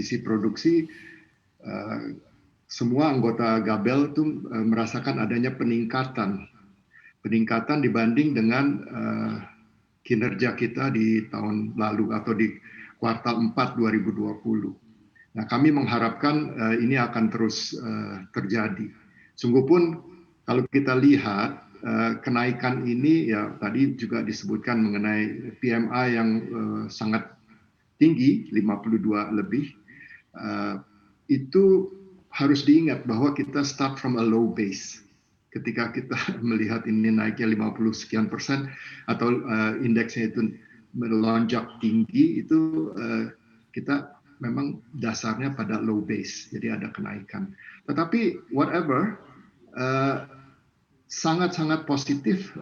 sisi produksi, semua anggota Gabel itu merasakan adanya peningkatan dibanding dengan kinerja kita di tahun lalu atau di kuartal 4 2020. Nah, kami mengharapkan ini akan terus terjadi. Sungguh pun kalau kita lihat kenaikan ini, ya tadi juga disebutkan mengenai PMI yang sangat tinggi, 52 lebih, itu harus diingat bahwa kita start from a low base. Ketika kita melihat ini naiknya 50 sekian persen atau indeksnya itu melonjak tinggi, itu kita memang dasarnya pada low base, jadi ada kenaikan. Tetapi whatever, sangat-sangat positif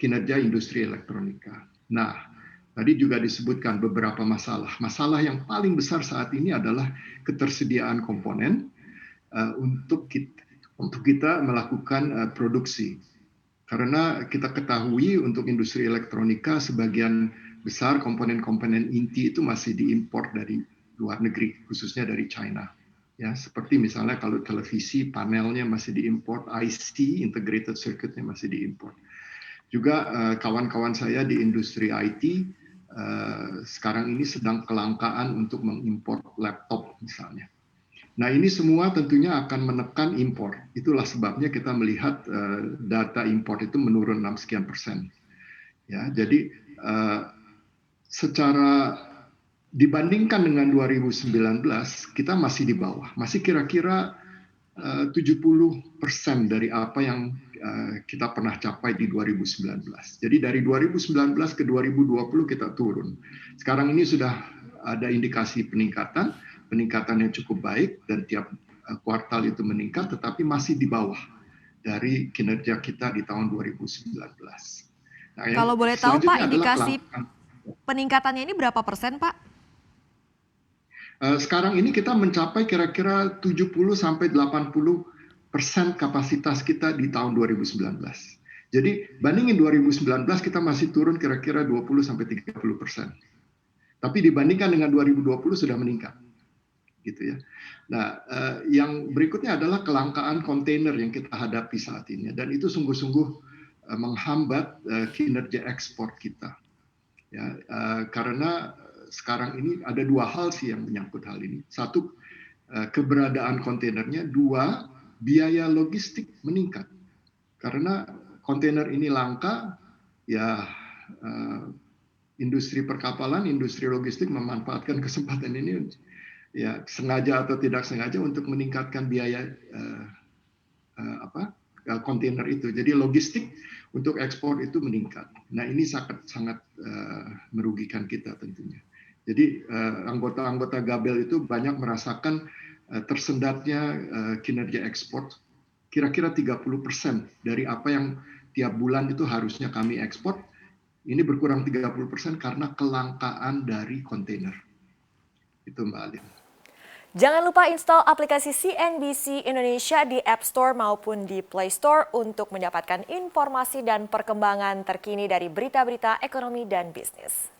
kinerja industri elektronika. Nah, tadi juga disebutkan beberapa masalah. Masalah yang paling besar saat ini adalah ketersediaan komponen untuk kita melakukan produksi. Karena kita ketahui untuk industri elektronika sebagian besar komponen-komponen inti itu masih diimpor dari luar negeri, khususnya dari China. Ya, seperti misalnya kalau televisi panelnya masih diimpor, IC integrated circuitnya masih diimpor. Juga kawan-kawan saya di industri IT sekarang ini sedang kelangkaan untuk mengimpor laptop misalnya. Nah, ini semua tentunya akan menekan impor. Itulah sebabnya kita melihat data impor itu menurun 6 sekian persen. Ya, jadi secara dibandingkan dengan 2019, kita masih di bawah. Masih kira-kira 70% dari apa yang kita pernah capai di 2019. Jadi dari 2019 ke 2020 kita turun. Sekarang ini sudah ada indikasi peningkatannya cukup baik dan tiap kuartal itu meningkat, tetapi masih di bawah dari kinerja kita di tahun 2019. Nah, kalau boleh tahu Pak, indikasi peningkatannya ini berapa persen Pak? Sekarang ini kita mencapai kira-kira 70-80% kapasitas kita di tahun 2019. Jadi bandingin 2019 kita masih turun kira-kira 20-30%. Tapi dibandingkan dengan 2020 sudah meningkat. Gitu ya. Nah, yang berikutnya adalah kelangkaan kontainer yang kita hadapi saat ini, dan itu sungguh-sungguh menghambat kinerja ekspor kita. Ya, karena sekarang ini ada dua hal sih yang menyangkut hal ini. Satu, keberadaan kontainernya. Dua, biaya logistik meningkat. Karena kontainer ini langka, ya industri perkapalan, industri logistik memanfaatkan kesempatan ini, ya sengaja atau tidak sengaja, untuk meningkatkan biaya kontainer itu. Jadi logistik untuk ekspor itu meningkat. Nah, ini sangat merugikan kita tentunya. Jadi anggota-anggota Gabel itu banyak merasakan tersendatnya kinerja ekspor, kira-kira 30% dari apa yang tiap bulan itu harusnya kami ekspor. Ini berkurang 30% karena kelangkaan dari kontainer. Itu Mbak Alim. Jangan lupa install aplikasi CNBC Indonesia di App Store maupun di Play Store untuk mendapatkan informasi dan perkembangan terkini dari berita-berita ekonomi dan bisnis.